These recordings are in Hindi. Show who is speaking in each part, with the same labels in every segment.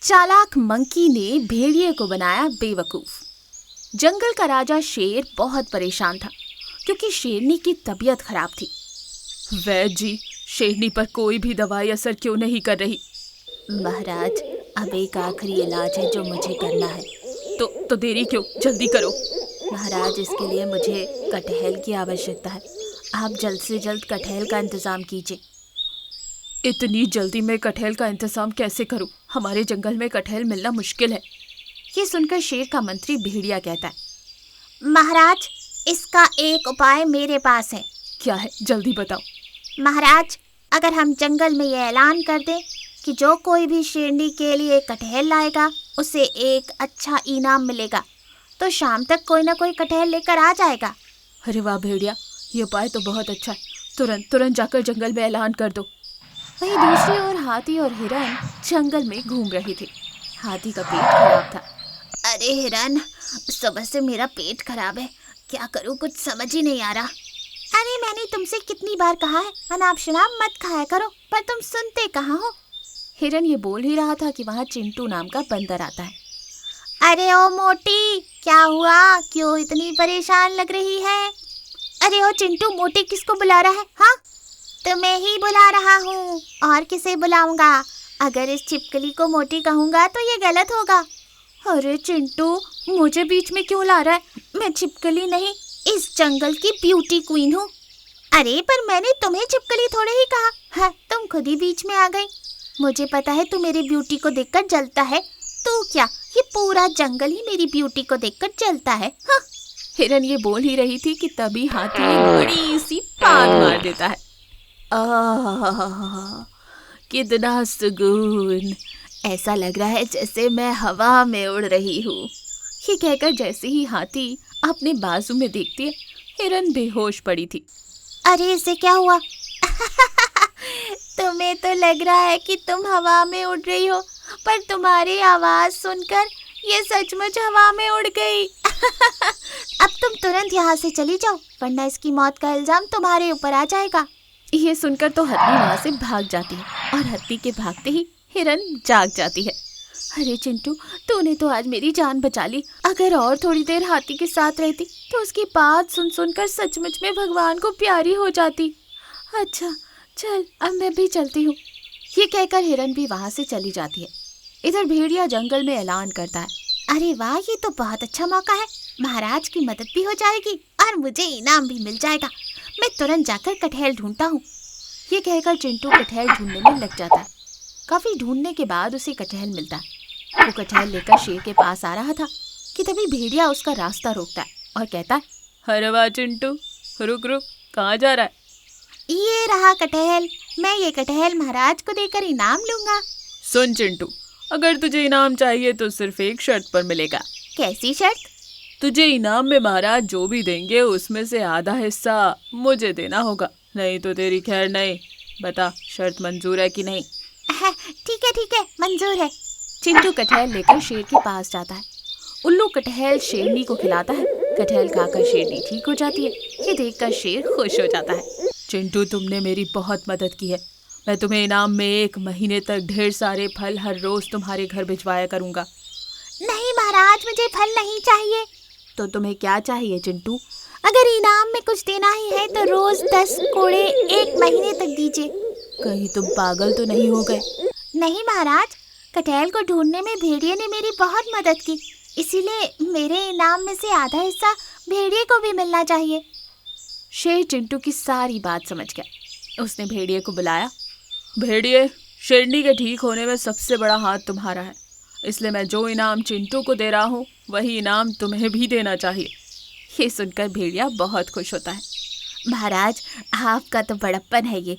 Speaker 1: चालाक मंकी ने भेड़िए को बनाया बेवकूफ। जंगल का राजा शेर बहुत परेशान था क्योंकि शेरनी की तबीयत खराब थी। वैद्य जी, शेरनी पर कोई भी दवाई असर क्यों नहीं कर रही? महाराज, अब एक आखिरी इलाज है जो मुझे करना है। तो देरी क्यों, जल्दी करो। महाराज, इसके लिए मुझे कटहल की आवश्यकता है। आप जल्द से जल्द कटहल का इंतजाम कीजिए। इतनी जल्दी मैं कटहल का इंतजाम कैसे करूं? हमारे जंगल में कटहल मिलना मुश्किल है। ये सुनकर शेर का मंत्री भेड़िया कहता है, महाराज, इसका एक उपाय मेरे पास है। क्या है, जल्दी बताओ। महाराज, अगर हम जंगल में ये ऐलान कर दें कि जो कोई भी शेरनी के लिए कटहल लाएगा उसे एक अच्छा इनाम मिलेगा, तो शाम तक कोई ना कोई कटहल लेकर आ जाएगा। अरे वाह भेड़िया, ये उपाय तो बहुत अच्छा है। तुरंत जाकर जंगल में ऐलान कर दो। वहीं दूसरी ओर हाथी और हिरन जंगल में घूम रहे थे। हाथी का पेट खराब था। अरे हिरन, सुबह से मेरा पेट खराब है, क्या करूं, कुछ समझ ही नहीं आ रहा। अरे मैंने तुमसे कितनी बार कहा है अनाप शनाप मत खाया करो, पर तुम सुनते कहाँ हो। हिरन ये बोल ही रहा था कि वहाँ चिंटू नाम का बंदर आता है। अरे ओ मोटी, क्या हुआ, क्यों इतनी परेशान लग रही है? अरे ओ चिंटू, मोटी किसको बुला रहा है? हाँ, तुम्हें ही बुला रहा हूँ, और किसे बुलाऊंगा? अगर इस छिपकली को मोटी कहूँगा तो ये गलत होगा। अरे चिंटू, मुझे बीच में क्यों ला रहा है? मैं छिपकली नहीं, इस जंगल की ब्यूटी क्वीन हूँ। अरे पर मैंने तुम्हें छिपकली थोड़े ही कहा है, तुम खुद ही बीच में आ गई। मुझे पता है तू मेरी ब्यूटी को देखकर जलता है। तो क्या ये पूरा जंगल ही मेरी ब्यूटी को देखकर जलता है? हाँ। हिरन ये बोल ही रही थी कि तभी हाथी एक बड़ी सी पाद मार देता है। आह, कितना सुकून, ऐसा लग रहा है जैसे मैं हवा में उड़ रही हूँ। ये कहकर जैसे ही हाथी अपने बाजू में देखती है, हिरन बेहोश पड़ी थी। अरे इसे क्या हुआ? तुम्हें तो लग रहा है कि तुम हवा में उड़ रही हो, पर तुम्हारी आवाज सुनकर ये सचमुच हवा में उड़ गई। अब तुम तुरंत यहाँ से चली जाओ, वरना इसकी मौत का इल्जाम तुम्हारे ऊपर आ जाएगा। ये सुनकर तो हत्ती वहाँ से भाग जाती है, और हत्ती के भागते ही हिरन जाग जाती है। अरे चिंटू, तूने तो आज मेरी जान बचा ली। अगर और थोड़ी देर हाथी के साथ रहती तो उसकी बात सुन सुनकर सचमुच में भगवान को प्यारी हो जाती। अच्छा चल, अब मैं भी चलती हूँ। ये कहकर हिरन भी वहाँ से चली जाती है। इधर भेड़िया जंगल में ऐलान करता है, अरे वाह, ये तो बहुत अच्छा मौका है, महाराज की मदद भी हो जाएगी और मुझे इनाम भी मिल जाएगा। मैं तुरंत जाकर कटहल ढूंढता हूँ। ये कहकर चिंटू कटहल ढूंढने में लग जाता है। काफी ढूंढने के बाद उसे कटहल मिलता है। वो कटहल लेकर शेर के पास आ रहा था कि तभी भेड़िया उसका रास्ता रोकता है और कहता है, अरे वाह चिंटू, रुक, कहाँ जा रहा है? ये रहा कटहल, मैं ये कटहल महाराज को देकर इनाम लूंगा। सुन चिंटू, अगर तुझे इनाम चाहिए तो सिर्फ एक शर्त पर मिलेगा। कैसी शर्त? तुझे इनाम में महाराज जो भी देंगे उसमें से आधा हिस्सा मुझे देना होगा, नहीं तो तेरी खैर नहीं। बता, शर्त मंजूर है कि नहीं? ठीक है, मंजूर है। चिंटू कटहल लेकर शेर के पास जाता है। उल्लू कटहल शेरनी को खिलाता है। कटहल खाकर शेरनी ठीक हो जाती है। ये देखकर शेर खुश हो जाता है। चिंटू, तुमने मेरी बहुत मदद की है। मैं तुम्हें इनाम में 1 महीने तक ढेर सारे फल हर रोज तुम्हारे घर भिजवाया करूंगा। नहीं महाराज, मुझे फल नहीं चाहिए। तो तुम्हें क्या चाहिए चिंटू? अगर इनाम में कुछ देना ही है तो रोज 10 कोड़े 1 महीने तक दीजिए। कहीं तुम पागल तो नहीं हो गए? नहीं महाराज, कटहल को ढूंढने में भेड़िए ने मेरी बहुत मदद की, इसीलिए मेरे इनाम में से आधा हिस्सा भेड़िए को भी मिलना चाहिए। शेर चिंटू की सारी बात समझ गया। उसने भेड़िए को बुलाया। भेड़िए, शेरनी के ठीक होने में सबसे बड़ा हाथ तुम्हारा है, इसलिए मैं जो इनाम चिंटू को दे रहा हूँ वही इनाम तुम्हें भी देना चाहिए। ये सुनकर भेड़िया बहुत खुश होता है। महाराज, आपका तो बड़प्पन है ये।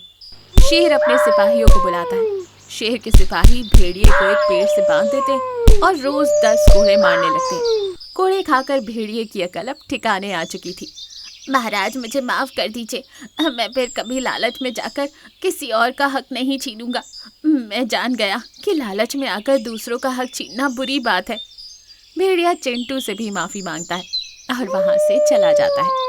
Speaker 1: शेर अपने सिपाहियों को बुलाता है। शेर के सिपाही भेड़िए को एक पेड़ से बांध देते हैं और रोज 10 कोड़े मारने लगते हैं। कोड़े खाकर भेड़िए की अकल अब ठिकाने आ चुकी थी। महाराज, मुझे माफ कर दीजिए, मैं फिर कभी लालच में जाकर किसी और का हक नहीं छीनूंगा। मैं जान गया कि लालच में आकर दूसरों का हक छीनना बुरी बात है। भेड़िया चिंटू से भी माफी मांगता है और वहां से चला जाता है।